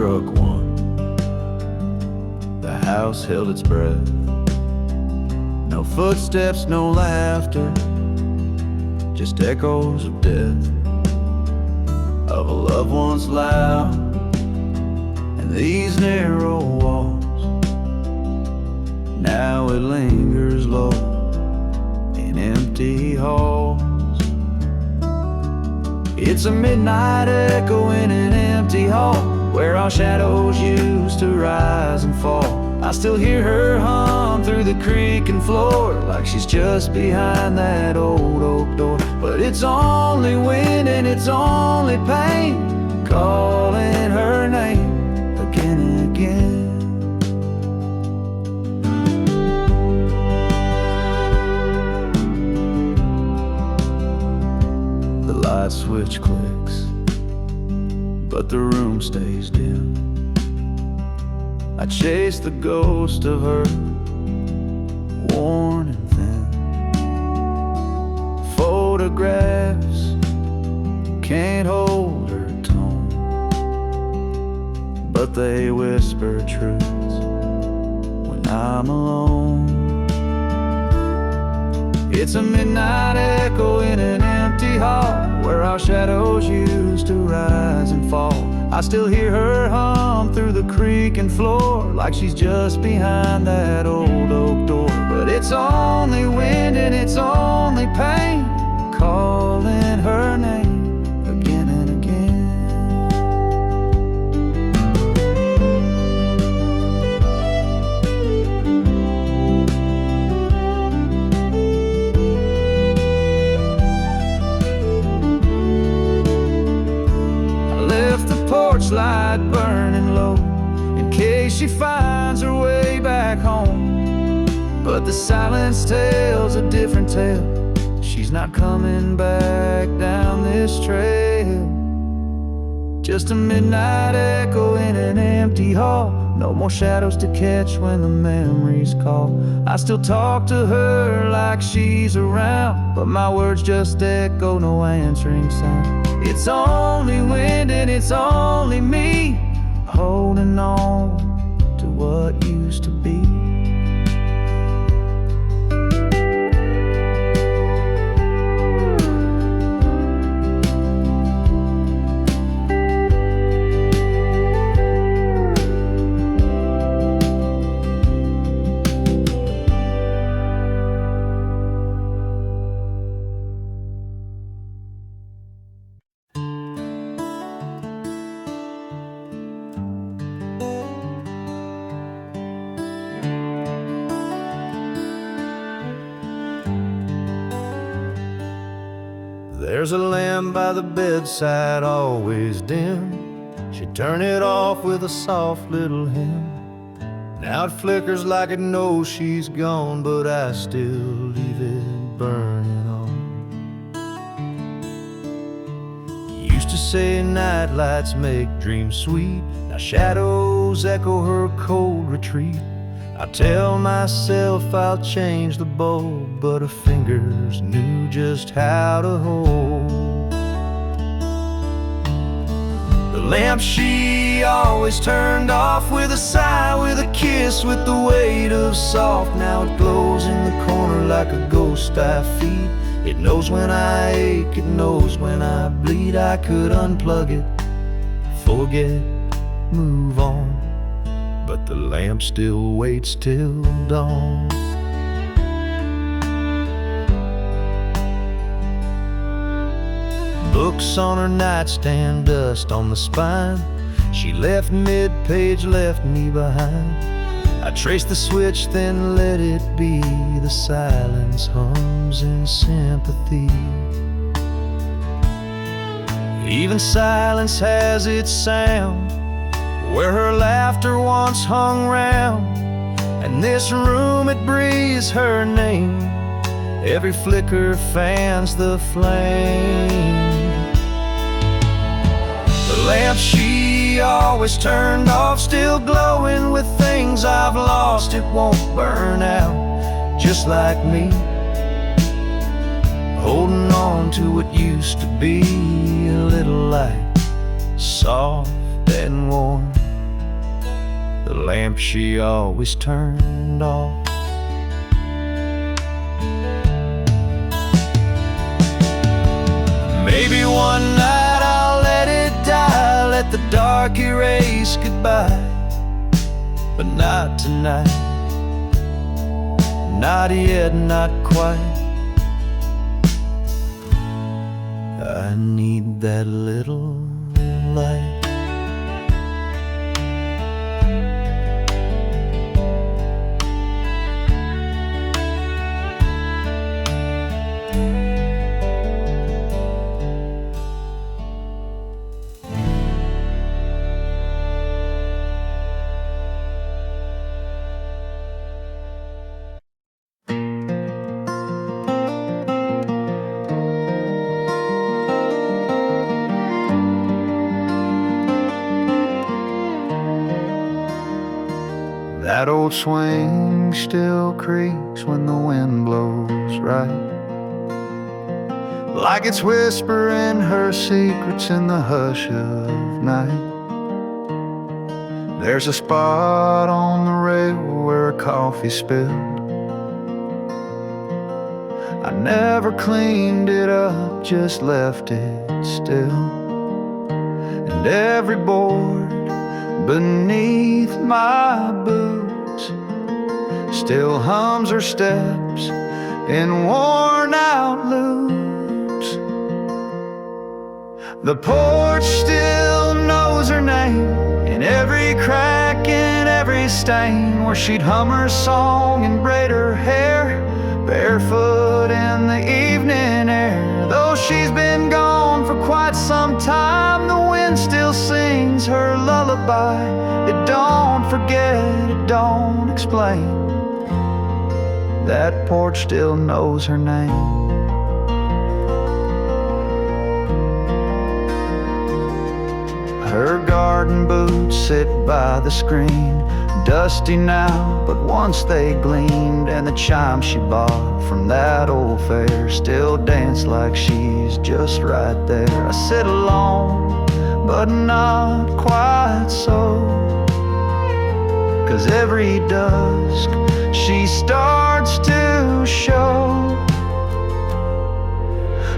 struck one. The house held its breath. No footsteps, no laughter, just echoes of death, of a loved one's loud and these narrow walls. Now it lingers low in empty halls. It's a midnight echo in an empty hall where our shadows used to rise and fall. I still hear her hum through the creaking floor, like she's just behind that old oak door. But it's only wind and it's only pain calling her name again and again. The light switch clicks, but the room stays dim. I chase the ghost of her, worn and thin. Photographs can't hold her tone, but they whisper truths when I'm alone. It's a midnight echo in an empty hall where our shadows used to rise and fall. I still hear her hum through the creaking floor, like she's just behind that old oak door. But it's only wind and it's only pain calling her name again and again. I left the porch light burning low in case she finds her way back home. But the silence tells a different tale. She's not coming back down this trail. Just a midnight echo in an empty hall. No more shadows to catch when the memories call. I still talk to her like she's around, but my words just echo, no answering sound. It's only wind and it's only me holding on to what used to be. There's a lamp by the bedside, always dim. She'd turn it off with a soft little hymn. Now it flickers like it knows she's gone, but I still leave it burning on. Used to say night lights make dreams sweet. Now shadows echo her cold retreat. I tell myself I'll change the bulb, but her fingers knew just how to hold. The lamp she always turned off with a sigh, with a kiss, with the weight of soft. Now it glows in the corner like a ghost I feed. It knows when I ache, it knows when I bleed. I could unplug it, forget, move on, but the lamp still waits till dawn. Books on her nightstand, dust on the spine. She left mid-page, left me behind. I traced the switch, then let it be. The silence hums in sympathy. Even silence has its sound, where her laughter once hung round. And this room, it breathes her name. Every flicker fans the flame. The lamp she always turned off, still glowing with things I've lost. It won't burn out, just like me, holding on to what used to be. A little light, soft and warm, the lamp she always turned off. Maybe one night I'll let it die, let the dark erase goodbye. But not tonight, not yet, not quite. I need that little light. That old swing still creaks when the wind blows right, like it's whispering her secrets in the hush of night. There's a spot on the rail where a coffee spilled. I never cleaned it up, just left it still. And every board beneath my boots still hums her steps in worn out loops. The porch still knows her name, in every crack, in every stain, where she'd hum her song and braid her hair, barefoot in the evening air. Though she's been gone for quite some time, the wind still sings her lullaby. It don't forget, it don't explain. That porch still knows her name. Her garden boots sit by the screen, dusty now, but once they gleamed. And the chime she bought from that old fair still dance like she's just right there. I sit alone, but not quite so, 'cause every dusk she starts to show.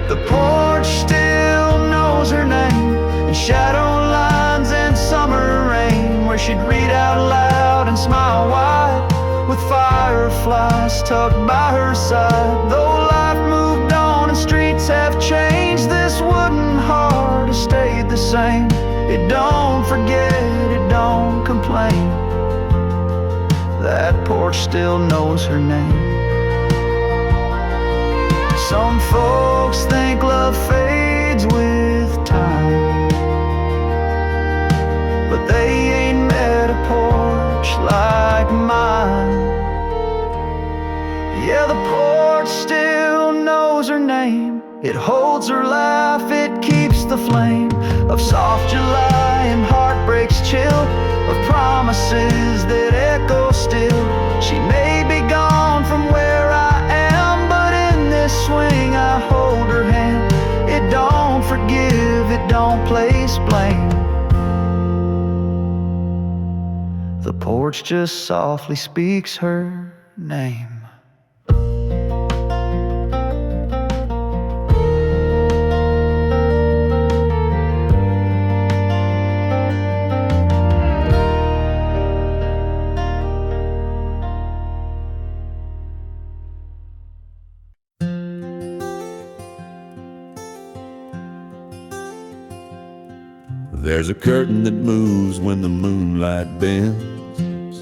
The porch still knows her name, in shadow lines and summer rain, where she'd read out loud and smile wide, with fireflies tucked by her side. Though life moved on and streets have changed, this wooden heart has stayed the same. It don't forget, it don't complain. That porch still knows her name. Some folks think love fades with time, but they ain't met a porch like mine. Yeah, the porch still knows her name. It holds her laugh, it keeps the flame of soft July and heartbreaks chill, of promises that echo still. She may be gone from where I am, but in this swing I hold her hand. It don't forgive, it don't place blame. The porch just softly speaks her name. There's a curtain that moves when the moonlight bends.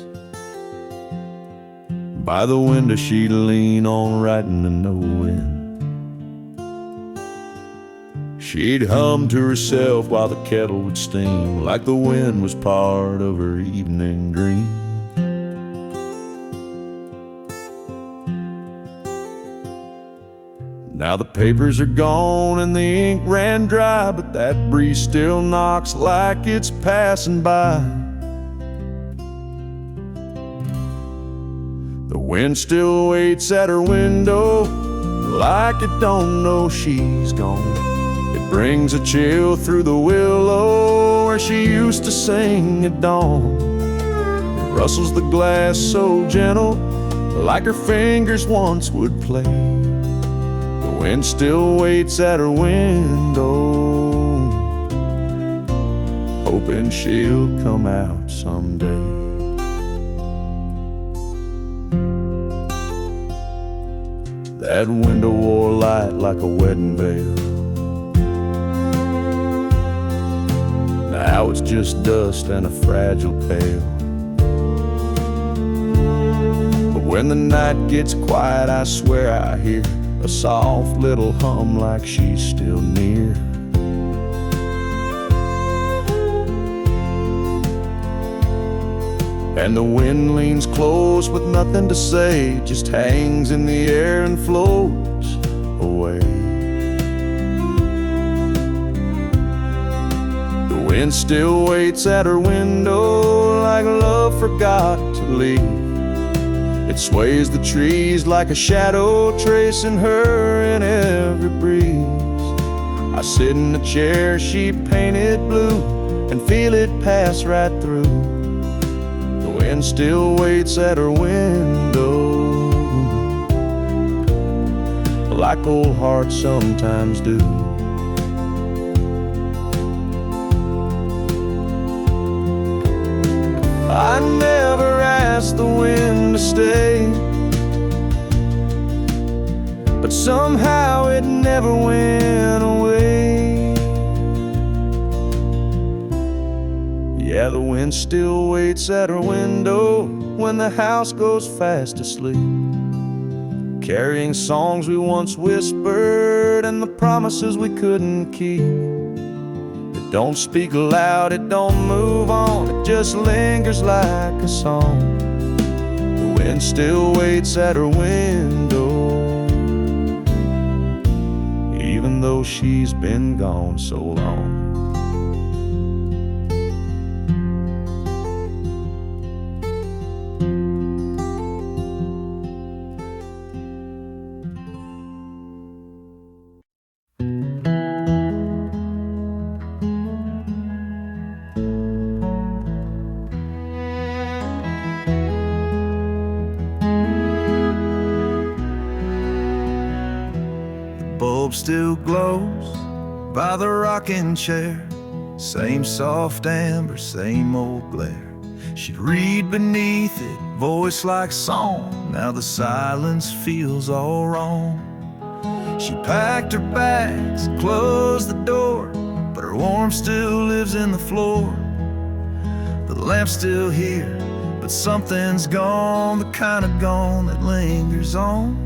By the window she'd lean on, writing to no end. She'd hum to herself while the kettle would steam, like the wind was part of her evening dream. Now the papers are gone and the ink ran dry, but that breeze still knocks like it's passing by. The wind still waits at her window, like it don't know she's gone. It brings a chill through the willow where she used to sing at dawn. rustles the glass so gentle, like her fingers once would play. The wind still waits at her window, hoping she'll come out someday. That window wore light like a wedding veil. Now it's just dust and a fragile pail. But when the night gets quiet, I swear I hear a soft little hum like she's still near. And the wind leans close with nothing to say, just hangs in the air and floats away. The wind still waits at her window like love forgot to leave. It sways the trees like a shadow, tracing her in every breeze. I sit in a chair she painted blue and feel it pass right through. The wind still waits at her window, like old hearts sometimes do. I never asked the wind to stay, but somehow it never went away. Yeah, the wind still waits at her window when the house goes fast asleep, carrying songs we once whispered and the promises we couldn't keep. It don't speak loud, it don't move on, it just lingers like a song. The wind still waits at her window, even though she's been gone so long. Bulb still glows by the rocking chair, same soft amber, same old glare. She'd read beneath it, voice like song. Now the silence feels all wrong. She packed her bags, closed the door, but her warmth still lives in the floor. The lamp's still here, but something's gone, the kind of gone that lingers on.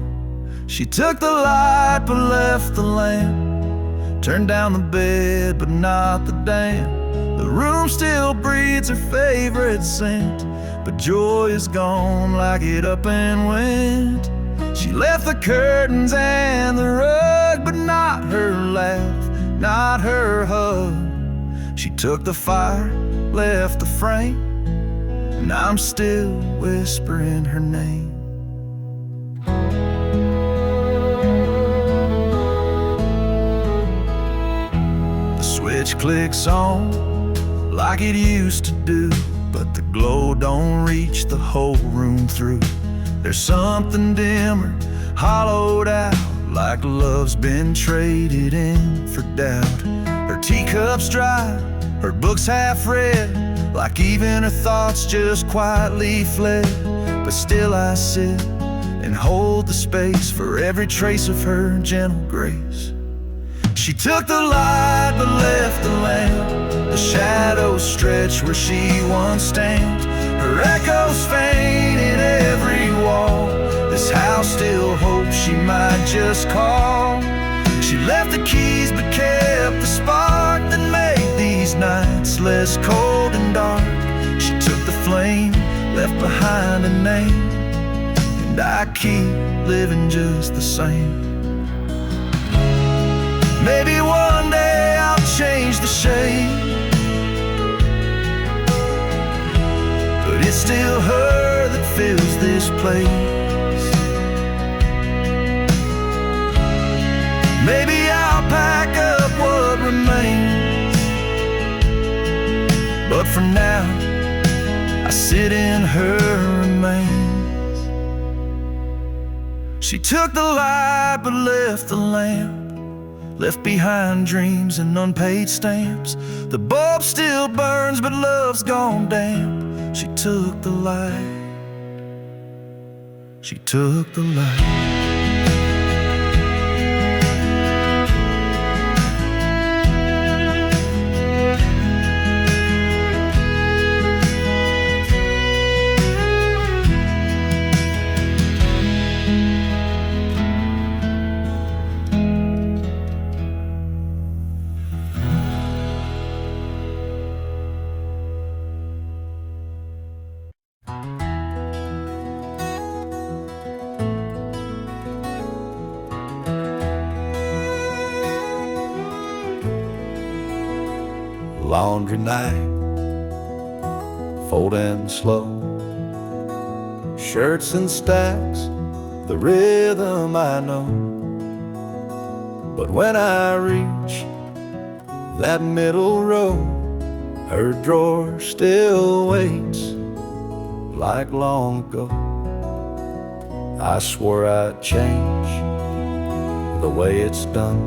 She took the light but left the lamp, turned down the bed but not the damp. The room still breathes her favorite scent, but joy is gone like it up and went. She left the curtains and the rug, but not her laugh, not her hug. She took the fire, left the frame, and I'm still whispering her name. Switch clicks on like it used to do, but the glow don't reach the whole room through. There's something dimmer, hollowed out, like love's been traded in for doubt. Her teacup's dry, her books half read, like even her thoughts just quietly fled. But still I sit and hold the space for every trace of her gentle grace. She took the light but left the lamp, the shadows stretch where she once stamped. Her echoes faint in every wall, this house still hopes she might just call. She left the keys but kept the spark that made these nights less cold and dark. She took the flame, left behind a name, and I keep living just the same. Maybe one day I'll change the shade, but it's still her that fills this place. Maybe I'll pack up what remains, but for now I sit in her remains. She took the light but left the lamp, left behind dreams and unpaid stamps. The bulb still burns but love's gone damp. She took the light, she took the light. Laundry night, folding slow, shirts in stacks, the rhythm I know. But when I reach that middle row, her drawer still waits like long ago. I swore I'd change the way it's done,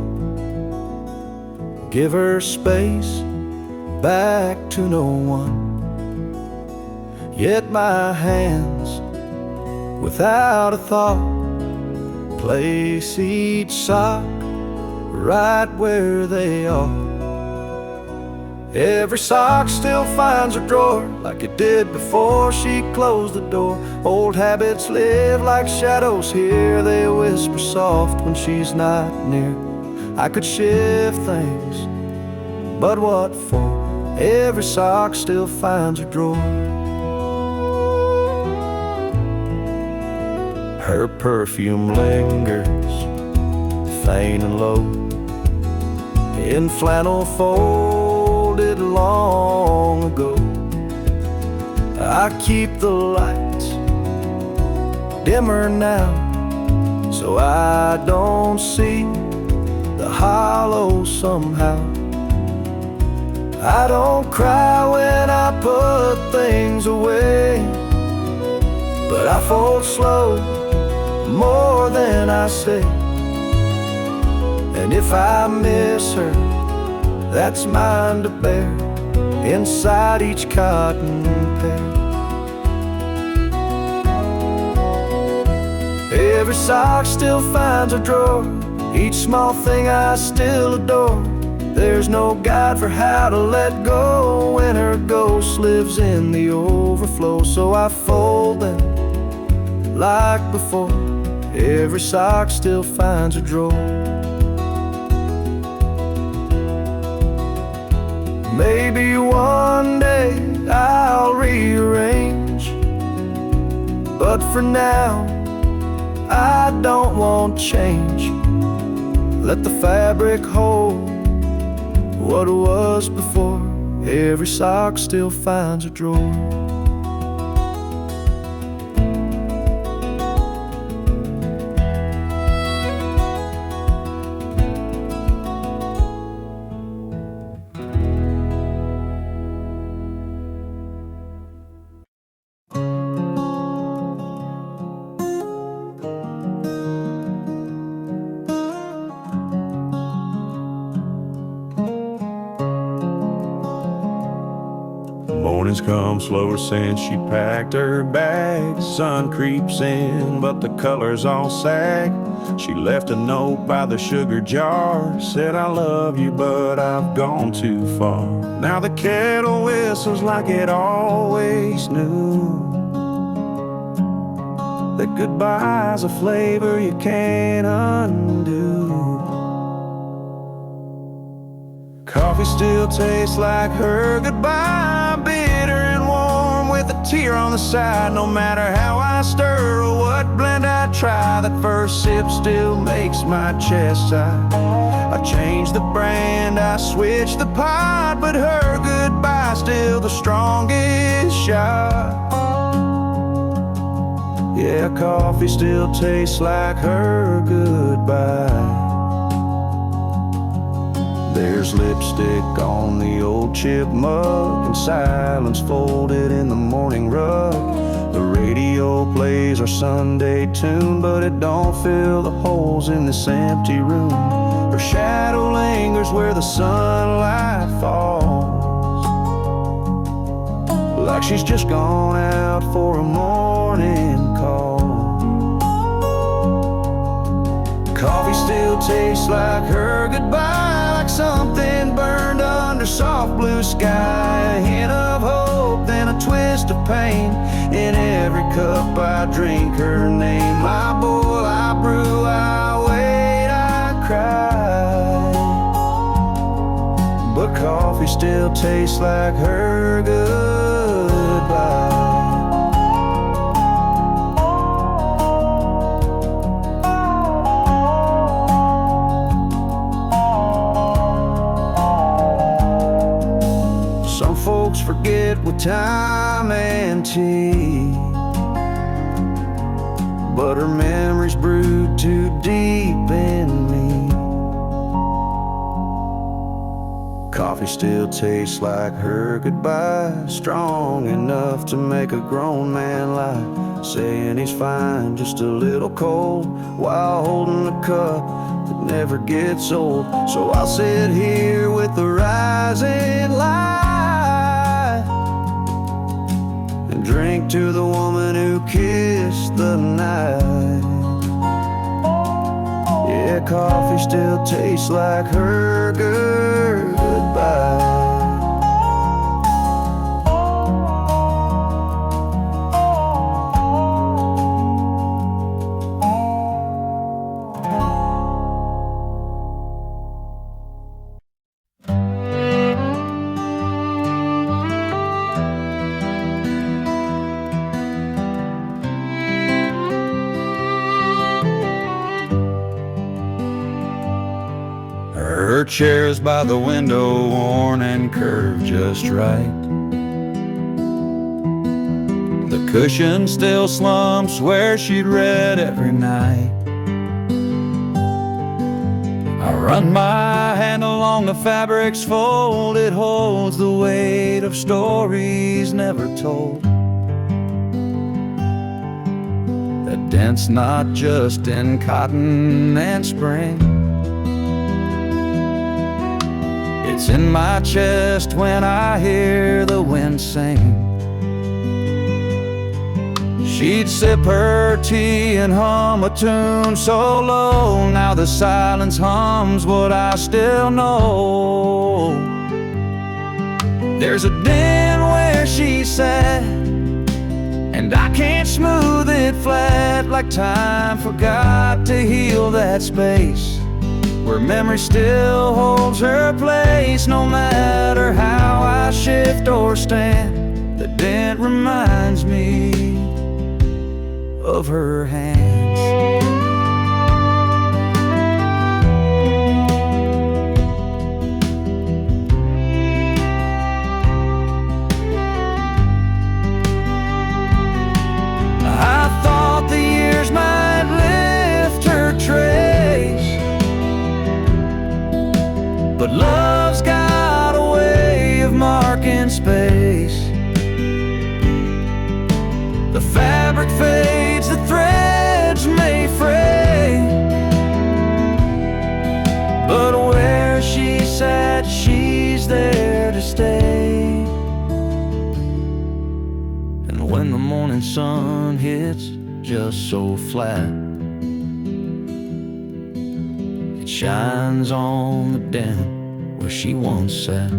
give her space back to no one. Yet my hands, without a thought, place each sock right where they are. Every sock still finds a drawer like it did before she closed the door. Old habits live like shadows here, they whisper soft when she's not near. I could shift things, but what for? Every sock still finds a drawer. Her perfume lingers, faint and low, in flannel folded long ago. I keep the lights dimmer now, so I don't see the hollow somehow. I don't cry when I put things away, but I fold slow, more than I say. And if I miss her, that's mine to bear, inside each cotton pair. Every sock still finds a drawer, each small thing I still adore. There's no guide for how to let go when her ghost lives in the overflow. So I fold them like before, every sock still finds a drawer. Maybe one day I'll rearrange, but for now I don't want change. Let the fabric hold what was before, every sock still finds a drawer. Mornings come slower since she packed her bag. Sun creeps in, but the colors all sag. She left a note by the sugar jar, said I love you, but I've gone too far. Now the kettle whistles like it always knew that goodbye's a flavor you can't undo. Coffee still tastes like her goodbye, bitter and warm with a tear on the side. No matter how I stir or what blend I try, that first sip still makes my chest sigh. I changed the brand, I switched the pot, but her goodbye still the strongest shot. Yeah, coffee still tastes like her goodbye. There's lipstick on the old chip mug and silence folded in the morning rug. The radio plays our Sunday tune, but it don't fill the holes in this empty room. Her shadow lingers where the sunlight falls, like she's just gone out for a morning call. Coffee still tastes like her goodbye, like something burned under soft blue sky. A hint of hope, then a twist of pain. In every cup I drink her name. I boil, I brew, I wait, I cry, but coffee still tastes like her goodbye. Some folks forget with time and tea, but her memories brewed too deep in me. Coffee still tastes like her goodbye, strong enough to make a grown man lie, saying he's fine, just a little cold, while holding a cup that never gets old. So I'll sit here with the rising light and drink to the woman who kissed the night. Yeah, coffee still tastes like her goodbye. Her chair's by the window, worn and curved just right. The cushion still slumps where she'd read every night. I run my hand along the fabric's fold. It holds the weight of stories never told, that dent's not just in cotton and spring. It's in my chest when I hear the wind sing. She'd sip her tea and hum a tune so low. Now the silence hums what I still know. There's a den where she sat, and I can't smooth it flat, like time forgot to heal that space where memory still holds her place. No matter how I shift or stand, the dent reminds me of her hands. I thought the years might lift her trace, but love's got a way of marking space. The fabric fades, the threads may fray, but where she sat, she's there to stay. And when the morning sun hits just so flat, it shines on the dent where she once sat.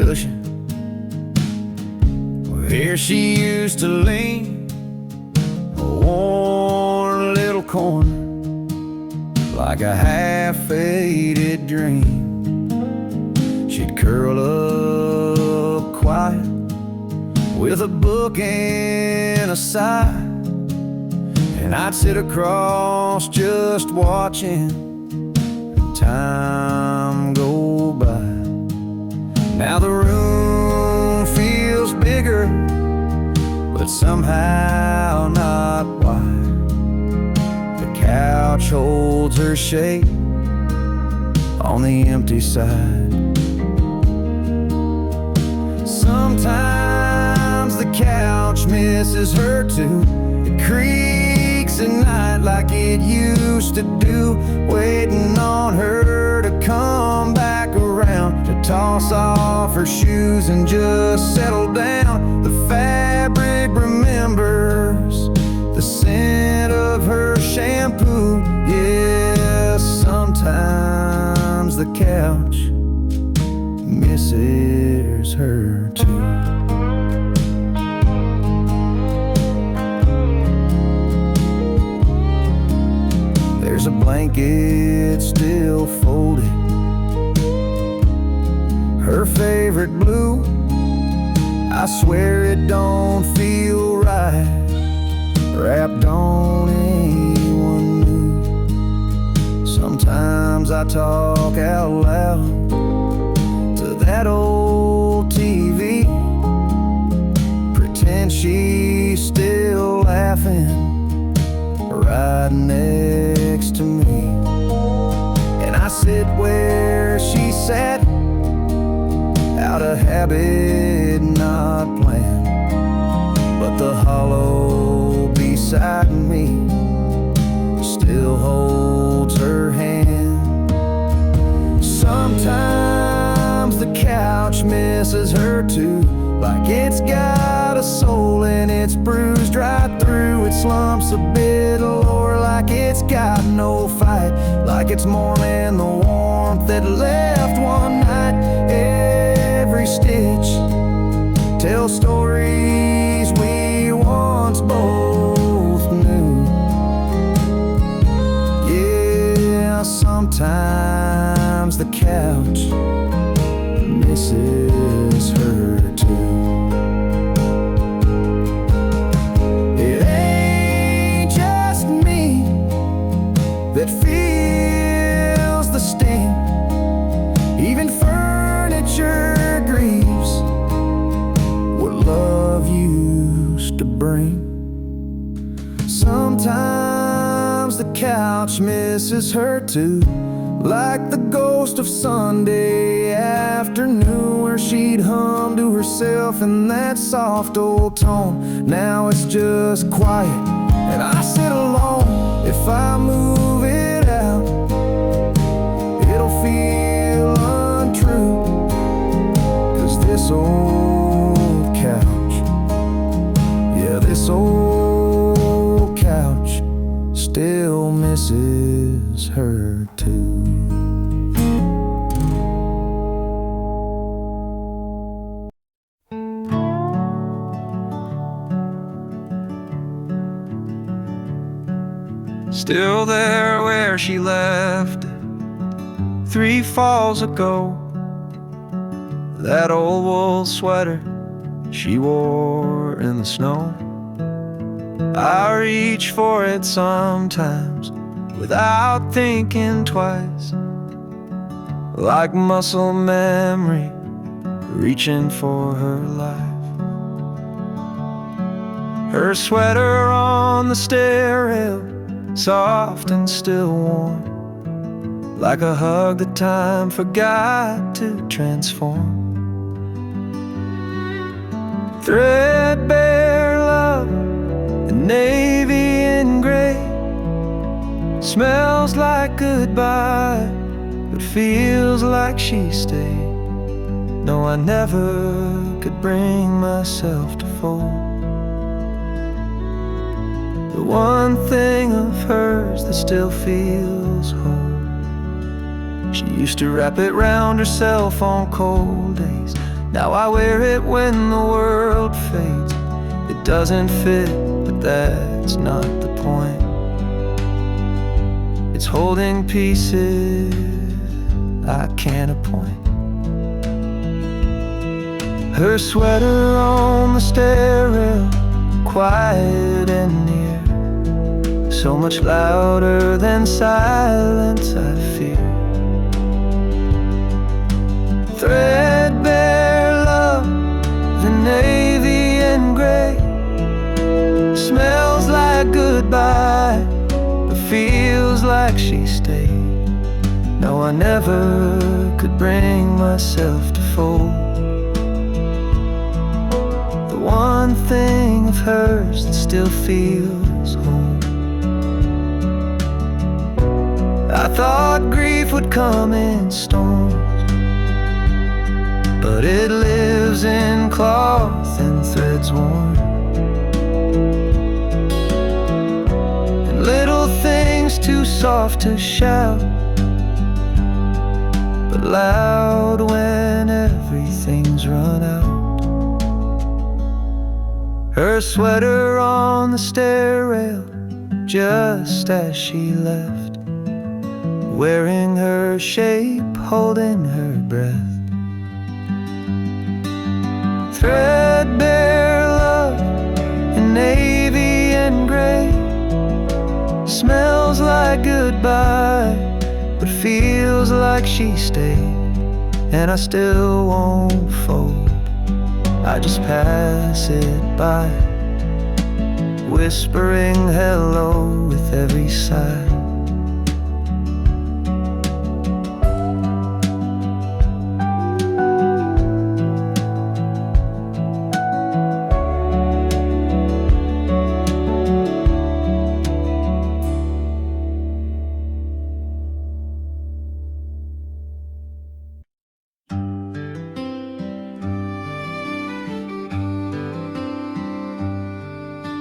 cushion, here she used to lean, a worn little corner, like a half-faded dream. She'd curl up quiet with a book and a sigh, and I'd sit across just watching time go by. Now the room feels bigger, but somehow not wide. The couch holds her shape on the empty side. Sometimes the couch misses her too. It creaks at night like it used to do, waiting on her to come back around, to toss off her shoes and just settle down. The fabric remembers the scent of her shampoo. Yes, sometimes the couch misses her too. There's a blanket still folded, her favorite blue. I swear it don't feel right, wrapped on anyone new. Sometimes I talk out loud to that old TV, pretend she's still laughing right next to me. And I sit where she sat, out of habit, not planned, but the hollow beside me still holds her hand. Sometimes the couch misses her too, like it's got a soul and it's bruised right through. It slumps a bit lower, like it's got no fight, like it's mourning the warmth that left one night. Every stitch tells stories we once both knew. Yeah, sometimes the couch misses her too. It ain't just me that feels the sting. Even furniture grieves what love used to bring. Sometimes the couch misses her too, like the ghost of Sunday afternoon, where she'd hum to herself in that soft old tone. Now it's just quiet and I sit alone. If I move it out, it'll feel untrue, 'cause this old couch, yeah, this old couch still misses her too. Still there where she left it 3 falls ago, that old wool sweater she wore in the snow. I reach for it sometimes without thinking twice, like muscle memory reaching for her life. Her sweater on the stair rail, soft and still warm, like a hug that time forgot to transform. Threadbare love in navy and gray, smells like goodbye, but feels like she stayed. No, I never could bring myself to fold the one thing of hers that still feels whole. She used to wrap it round herself on cold days, Now I wear it when the world fades. It doesn't fit, but that's not the point. It's holding pieces I can't appoint. Her sweater on the stair rail, quiet and near, so much louder than silence I fear. Threadbare love, the navy and gray, smells like goodbye, but feels like she stayed. No, I never could bring myself to fold the one thing of hers that still feels home. I thought grief would come in storms, but it lives in cloth and threads worn, and little things too soft to shout, but loud when everything's run out. Her sweater on the stair rail, just as she left, wearing her shape, holding her breath. Threadbare love in navy and gray, smells like goodbye, but feels like she stayed. And I still won't fold, I just pass it by, whispering hello with every sigh.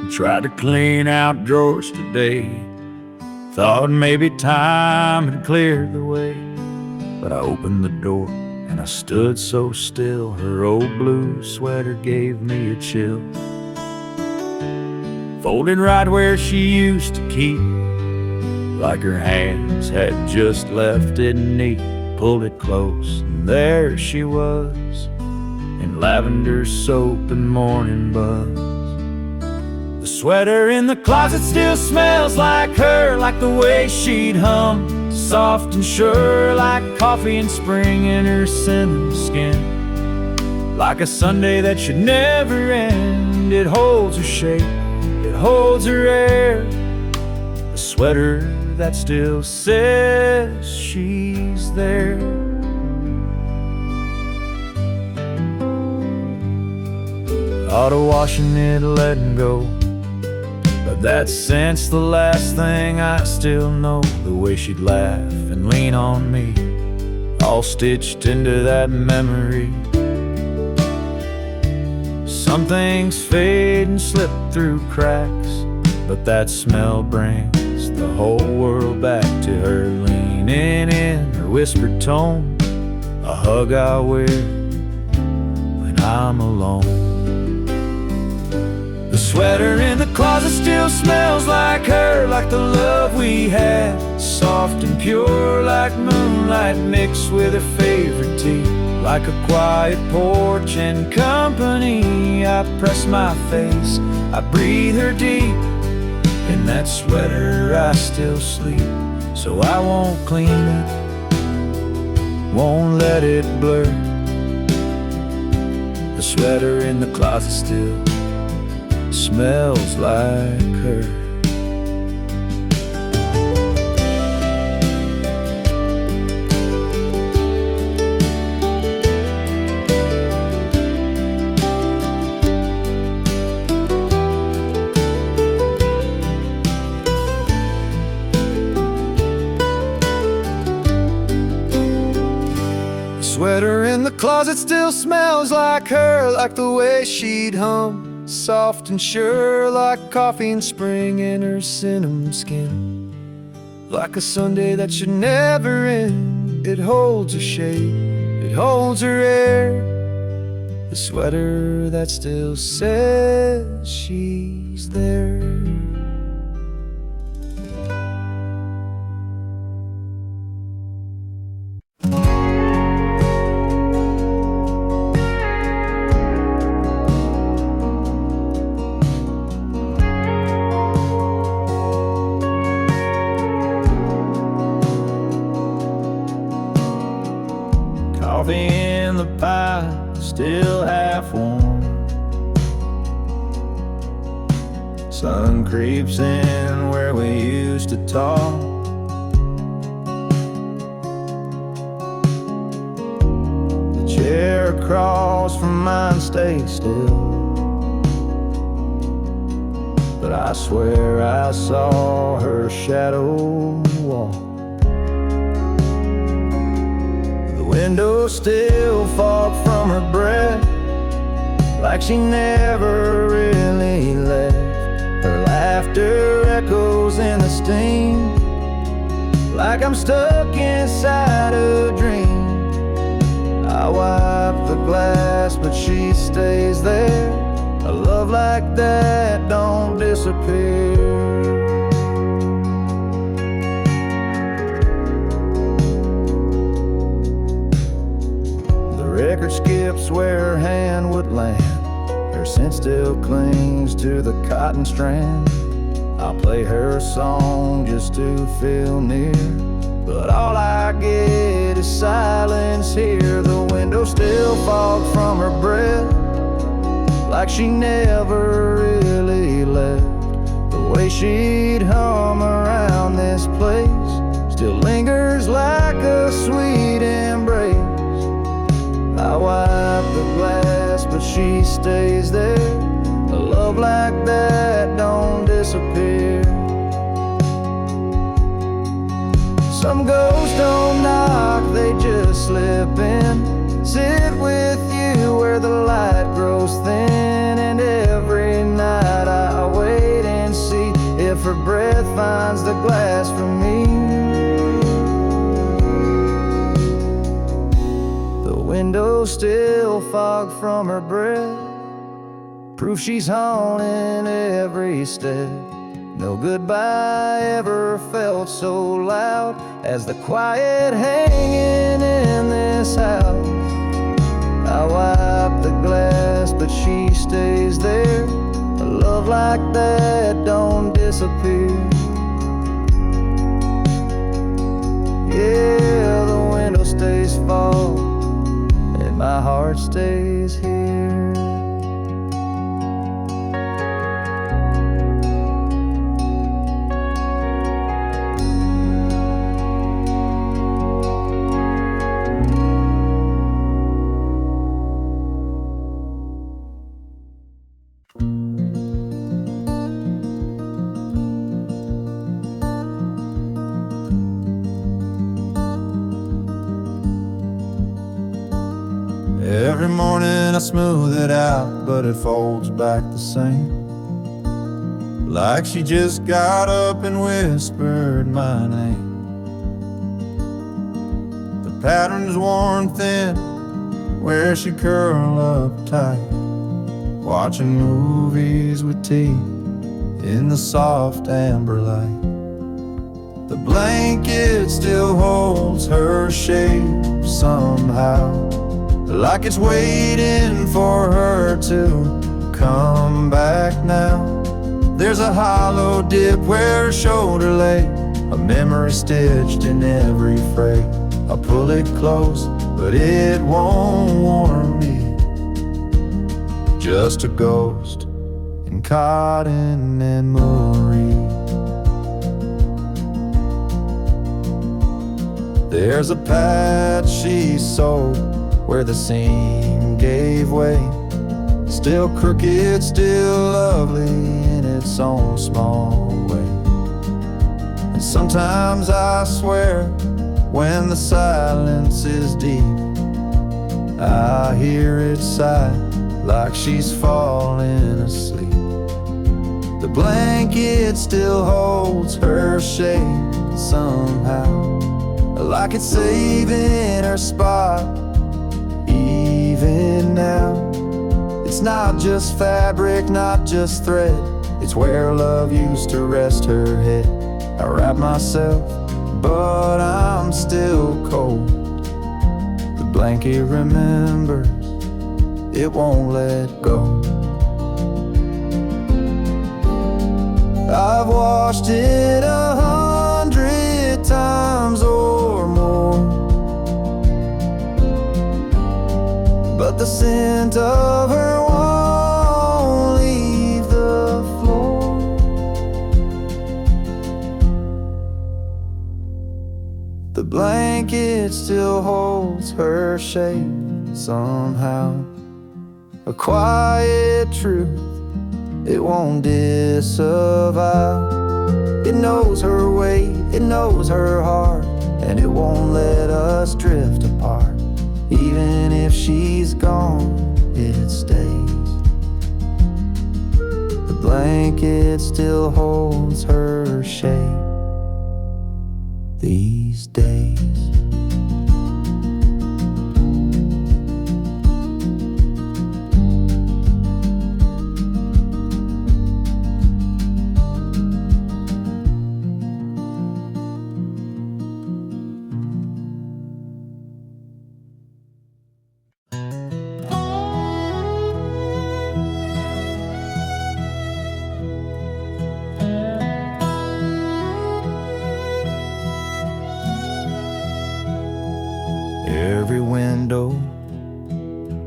Tried to clean out drawers today, thought maybe time had cleared the way. But I opened the door and I stood so still, her old blue sweater gave me a chill. Folded right where she used to keep, like her hands had just left it neat. Pulled it close and there she was, in lavender soap and morning buzz. The sweater in the closet still smells like her, like the way she'd hum, soft and sure, like coffee in spring in her cinnamon skin. Like a Sunday that should never end, it holds her shape, it holds her air. The sweater that still says she's there. Thought of washing it, letting go, but that scent's the last thing I still know. The way she'd laugh and lean on me, all stitched into that memory. Some things fade and slip through cracks, but that smell brings the whole world back to her. Leaning in, her whispered tone, a hug I wear when I'm alone. The sweater in the closet still smells like her, like the love we had, soft and pure, like moonlight mixed with her favorite tea. Like a quiet porch and company, I press my face, I breathe her deep. In that sweater I still sleep, so I won't clean it, won't let it blur. The sweater in the closet still smells like her. The sweater in the closet still smells like her, like the way she'd hum, soft and sure, like coffee in spring in her cinnamon skin. Like a Sunday that should never end, it holds her shape, it holds her air. the sweater that still says she's there. Coffee in the pie, still half warm. Sun creeps in where we used to talk. The chair across from mine stays still, but I swear I saw her shadow walk. Window still fog from her breath, like she never really left. Her laughter echoes in the steam, like I'm stuck inside a dream. I wipe the glass, but she stays there. A love like that don't disappear. Record skips where her hand would land. Her scent still clings to the cotton strand. I'll play her song just to feel near, but all I get is silence here. The window still fogs from her breath, like she never really left. The way she'd hum around this place still lingers like a sweet embrace. I wipe the glass, but she stays there. A love like that don't disappear. Some ghosts don't knock, they just slip in. Sit with you where the light grows thin. And every night I wait and see if her breath finds the glass for me. Window still fog from her breath, proof she's haunting every step. No goodbye ever felt so loud as the quiet hanging in this house. I wipe the glass, but she stays there. A love like that don't disappear. Yeah, the window stays fogged, my heart stays here. Every morning I smooth it out, but it folds back the same, like she just got up and whispered my name. The pattern's worn thin where she curl up tight, watching movies with tea in the soft amber light. The blanket still holds her shape somehow, like it's waiting for her to come back now. There's a hollow dip where her shoulder lay, a memory stitched in every fray. I pull it close, but it won't warm me. Just a ghost in cotton and Marie. There's a patch she sewed where the seam gave way, still crooked, still lovely in its own small way. And sometimes I swear, when the silence is deep, I hear it sigh like she's falling asleep. The blanket still holds her shape somehow, like it's saving her spot even now. not just fabric, not just thread. It's where love used to rest her head. I wrap myself, but I'm still cold. The blanket remembers, it won't let go. I've washed it 100 times or more, but the scent of her won't leave the floor. The blanket still holds her shape somehow, a quiet truth it won't disavow. It knows her weight, it knows her heart, and it won't let us drift apart. Even if she's gone, it stays. The blanket still holds her shape these days. Every window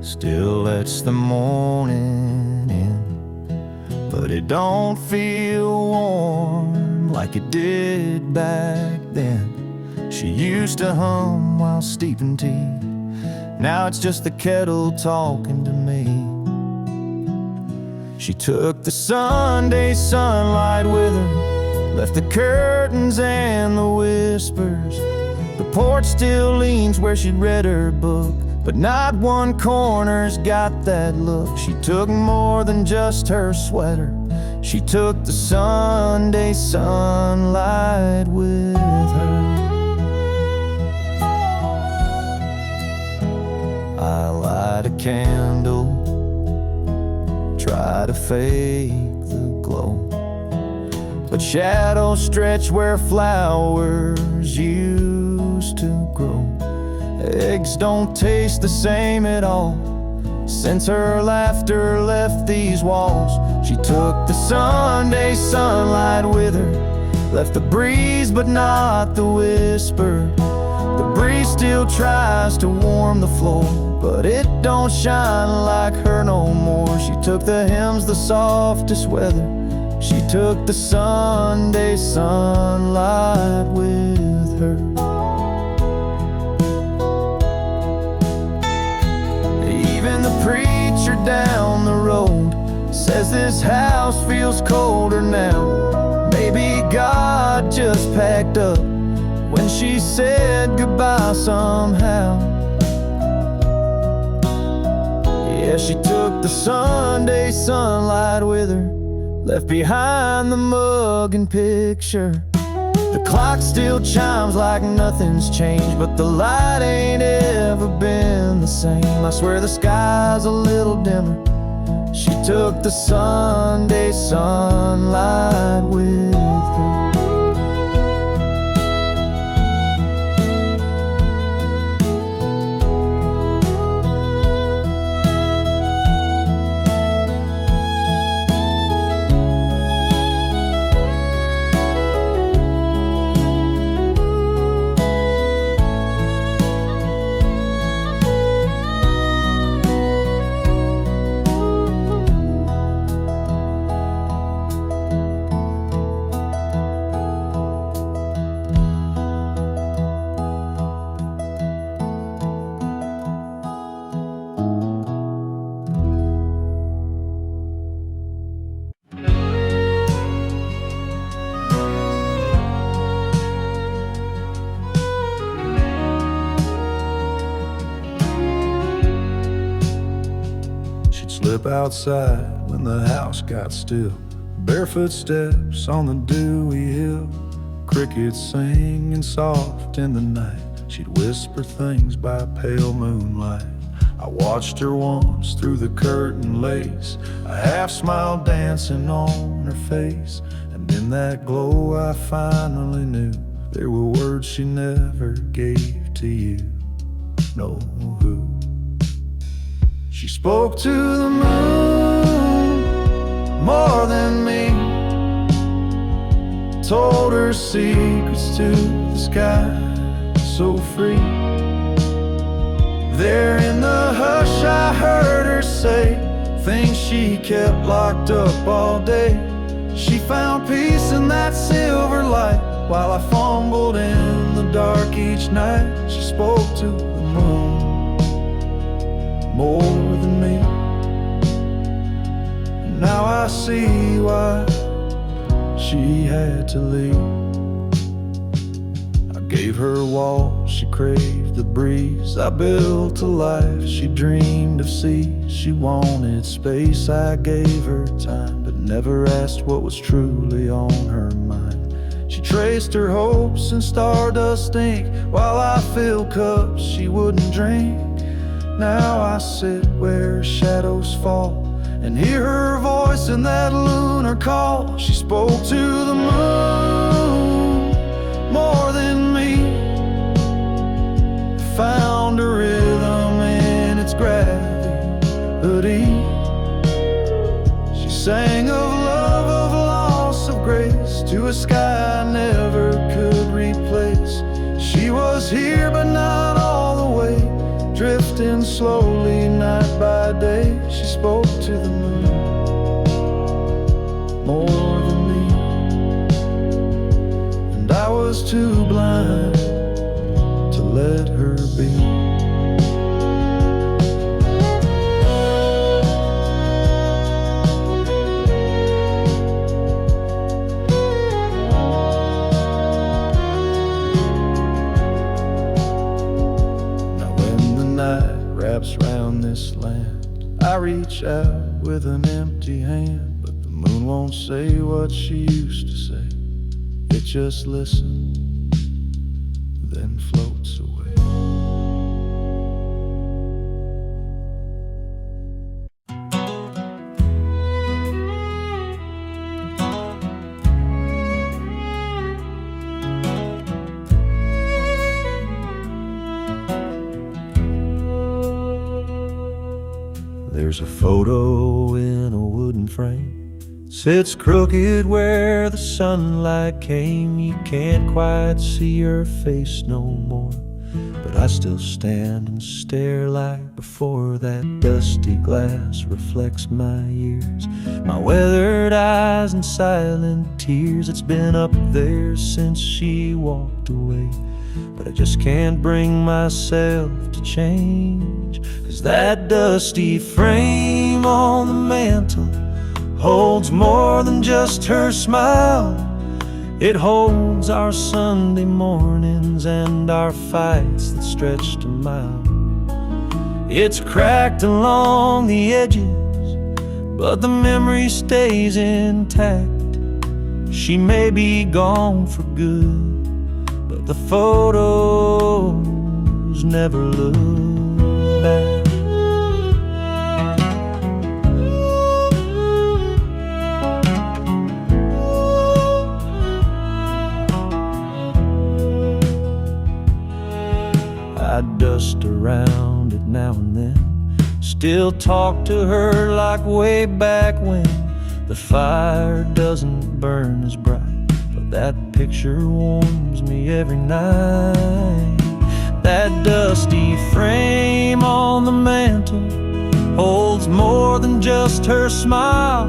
still lets the morning in, but it don't feel warm like it did back then. She used to hum while steeping tea. Now it's just the kettle talking to me. She took the Sunday sunlight with her, left the curtains and the whispers. The porch still leans where she'd read her book, but not one corner's got that look. She took more than just her sweater. She took the Sunday sunlight with her. I light a candle, try to fake the glow, but shadows stretch where flowers used to grow. Eggs don't taste the same at all since her laughter left these walls. She took the Sunday sunlight with her, left the breeze but not the whisper. The breeze still tries to warm the floor, but it don't shine like her no more. She took the hymns, the softest weather. She took the Sunday sunlight with her. Even the preacher down the road says this house feels colder now. Maybe God just packed up when she said goodbye somehow. Yeah, she took the Sunday sunlight with her, left behind the mug and picture. The clock still chimes like nothing's changed, but the light ain't ever been the same. I swear the sky's a little dimmer. She took the Sunday sunlight with her. Slip outside when the house got still. Barefoot steps on the dewy hill. Crickets singing soft in the night. She'd whisper things by pale moonlight. I watched her once through the curtain lace, a half smile dancing on her face. And in that glow I finally knew there were words she never gave to you. No, who? She spoke to the moon more than me, told her secrets to the sky, so free. There in the hush I heard her say things she kept locked up all day. She found peace in that silver light while I fumbled in the dark each night. She spoke to the moon more than me. And now I see why she had to leave. I gave her walls she craved, the breeze. I built a life she dreamed of seas. She wanted space, I gave her time, but never asked what was truly on her mind. She traced her hopes in stardust ink while I filled cups she wouldn't drink. Now I sit where shadows fall and hear her voice in that lunar call. She spoke to the moon more than me, found a rhythm in its gravity. She sang of love, of loss, of grace, to a sky I never could replace. She was here but not all the way, drifting slowly night by day. She spoke to the moon more than me, and I was too blind to let her be. Wraps round this land, I reach out with an empty hand, but the moon won't say what she used to say. It just listens, then floats away. There's a photo in a wooden frame, sits crooked where the sunlight came. You can't quite see her face no more, but I still stand and stare like before. That dusty glass reflects my years, my weathered eyes and silent tears. It's been up there since she walked away, but I just can't bring myself to change. 'Cause that dusty frame on the mantle holds more than just her smile. It holds our Sunday mornings and our fights that stretched a mile. It's cracked along the edges, but the memory stays intact. She may be gone for good, but the photos never look back. I dust around it now and then, still talk to her like way back when. The fire doesn't burn as bright, but that picture warms me every night. That dusty frame on the mantle holds more than just her smile.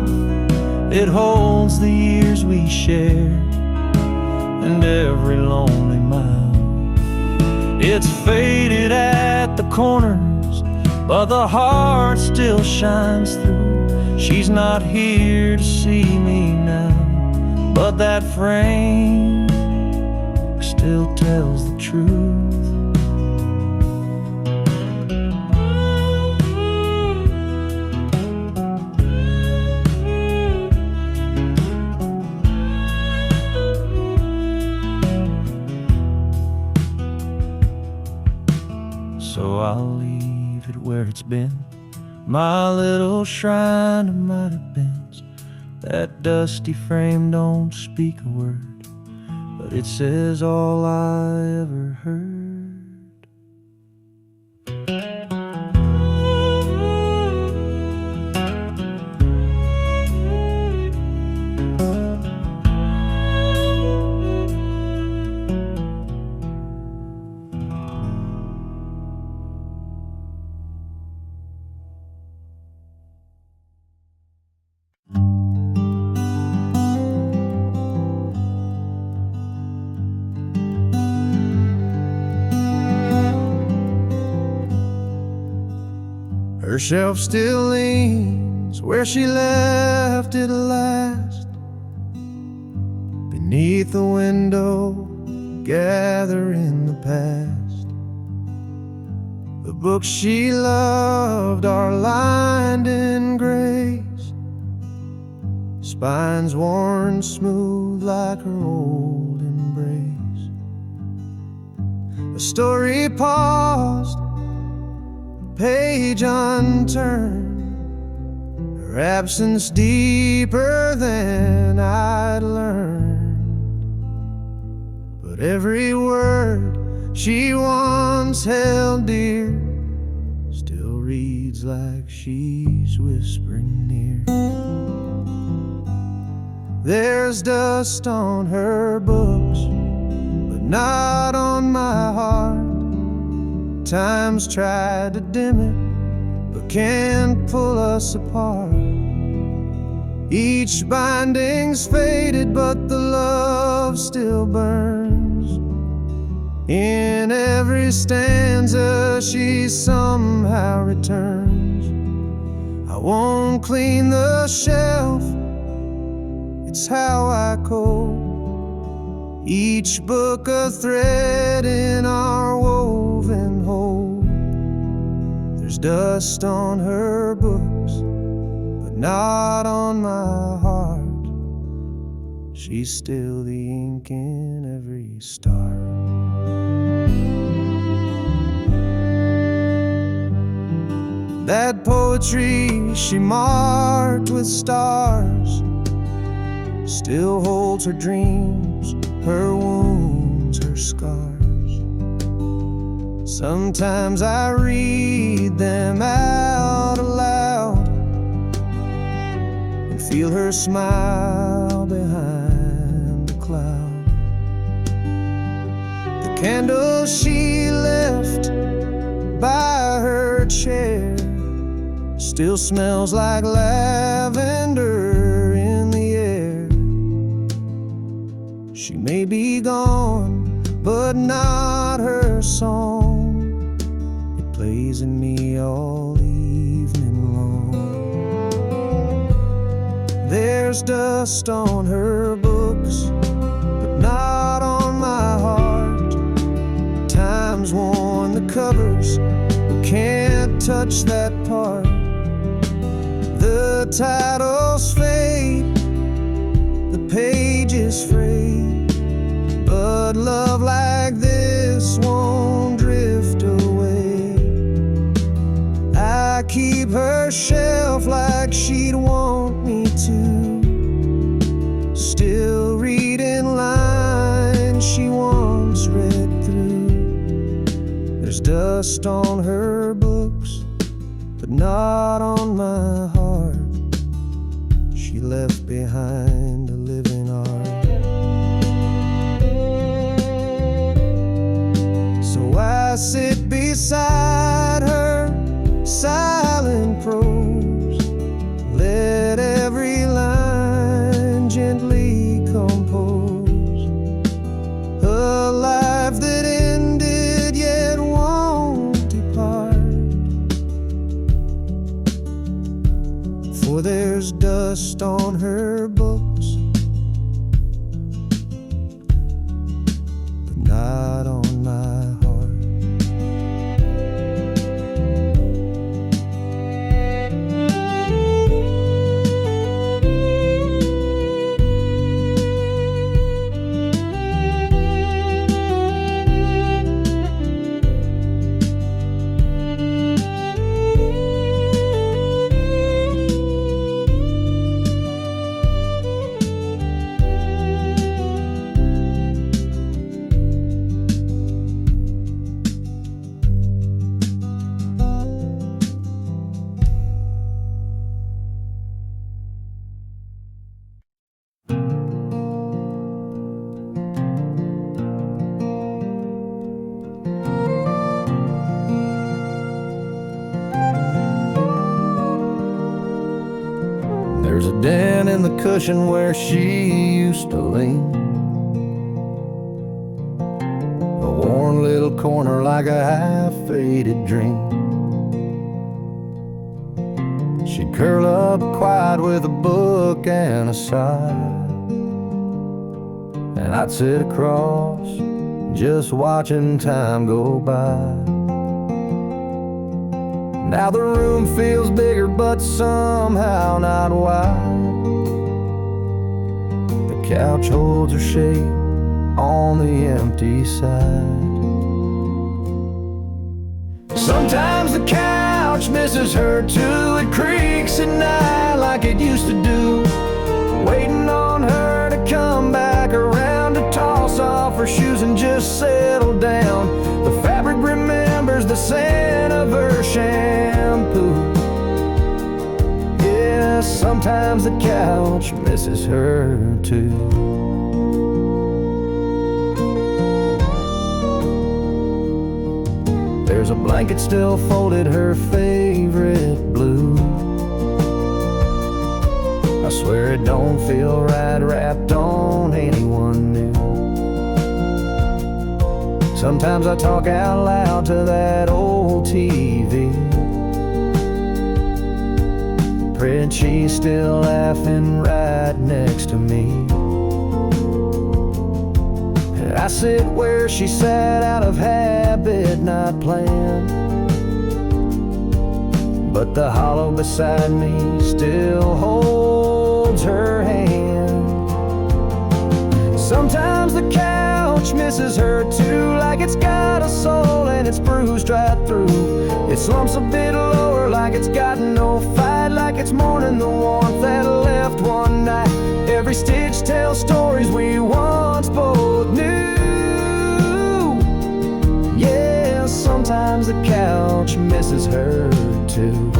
It holds the years we shared and every lonely mile. It's faded at the corners, but the heart still shines through. She's not here to see me now, but that frame still tells the truth. So I'll leave it where it's been. My little shrine of minor bends. That dusty frame don't speak a word, but it says all I ever heard. Her shelf still leans where she left it last, beneath the window, gathering the past. The books she loved are lined in grace, spines worn smooth like her old embrace. A story paused, page unturned, her absence deeper than I'd learned. But every word she once held dear still reads like she's whispering near. There's dust on her books, but not on my heart. Time's tried to dim it, but can't pull us apart. Each binding's faded, but the love still burns. In every stanza she somehow returns. I won't clean the shelf, it's how I code. Each book a thread in our woven hope. There's dust on her books, but not on my heart. She's still the ink in every star. That poetry she marked with stars still holds her dreams, her wounds, her scars. Sometimes I read them out aloud and feel her smile behind the cloud. The candle she left by her chair still smells like lavender in the air. She may be gone, but not her song. It plays in me all evening long. There's dust on her books, but not on my heart. Time's worn the covers, but can't touch that part. The titles fade, the pages frayed, but love like this won't drift away. I keep her shelf like she'd want me to, still reading lines she once read through. There's dust on her books, but not on my heart. She left behind a living art. So I sit beside her, silent prose, let every line gently compose. A life that ended yet won't depart. For there's dust on her books, but not on my heart. There's a dent in the cushion where she used to lean, a worn little corner like a half-faded dream. She'd curl up quiet with a book and a sigh, and I'd sit across, just watching time go by. Now the room feels bigger, but somehow not wide. The couch holds her shape on the empty side. Sometimes the couch misses her too. It creaks at night like it used to do, waiting on her to come back around to toss off her shoes and just settle down. The fabric remembers the scent of her shampoo. Yeah, sometimes the couch misses her too. There's a blanket still folded, her favorite blue. I swear it don't feel right wrapped on anyone new. Sometimes I talk out loud to that old TV, praying she's still laughing right next to me. And I sit where she sat out of habit, not planned, but the hollow beside me still holds her hand. Sometimes the couch misses her too, like it's got a soul and it's bruised right through. It slumps a bit lower like it's got no fight, like it's mourning the warmth that left one night. Every stitch tells stories we once both knew. Yeah, sometimes the couch misses her too.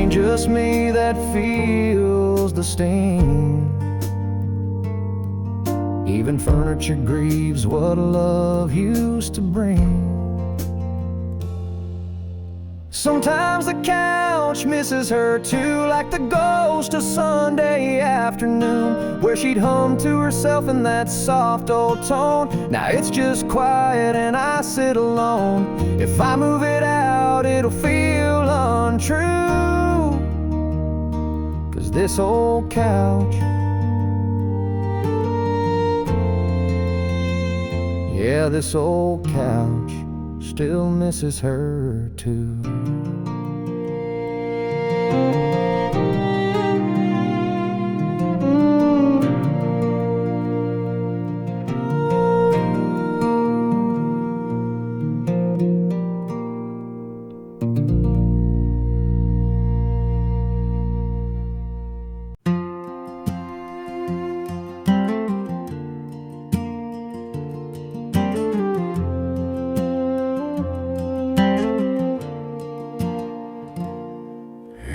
Just me that feels the sting. Even furniture grieves what love used to bring. Sometimes the couch misses her too, like the ghost of Sunday afternoon, where she'd hum to herself in that soft old tone. Now it's just quiet and I sit alone. If I move it out, it'll feel untrue. This old couch, yeah, this old couch still misses her too.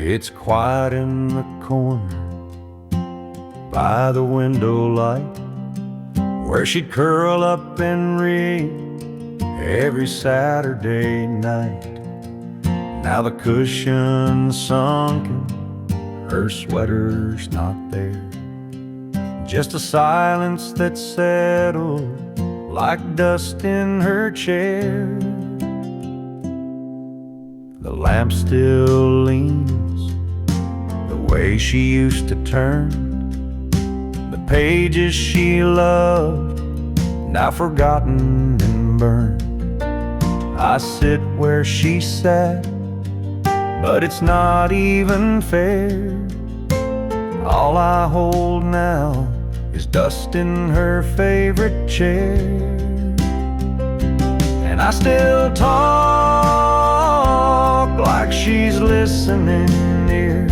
It's quiet in the corner by the window light, where she'd curl up and read every Saturday night. Now the cushion's sunken, her sweater's not there, just a silence that settled like dust in her chair. The lamp still leans the way she used to turn, the pages she loved, now forgotten and burned. I sit where she sat, but it's not even fair. All I hold now is dust in her favorite chair. And I still talk like she's listening near,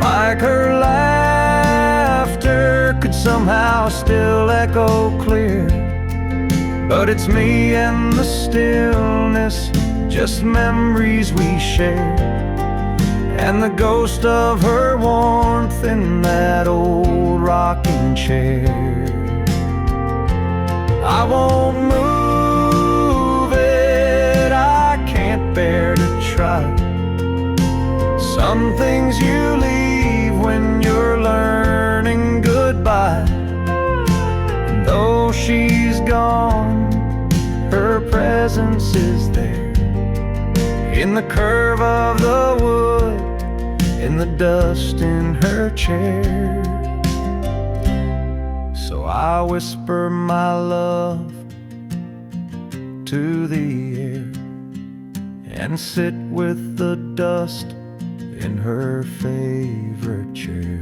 like her laughter could somehow still echo clear. But it's me and the stillness, just memories we share. and the ghost of her warmth in that old rocking chair. I won't move it, I can't bear to try. Some things you leave when you're learning goodbye. And though she's gone, her presence is there, in the curve of the wood, in the dust in her chair. So I whisper my love to the air, and sit with the dust in her favorite chair.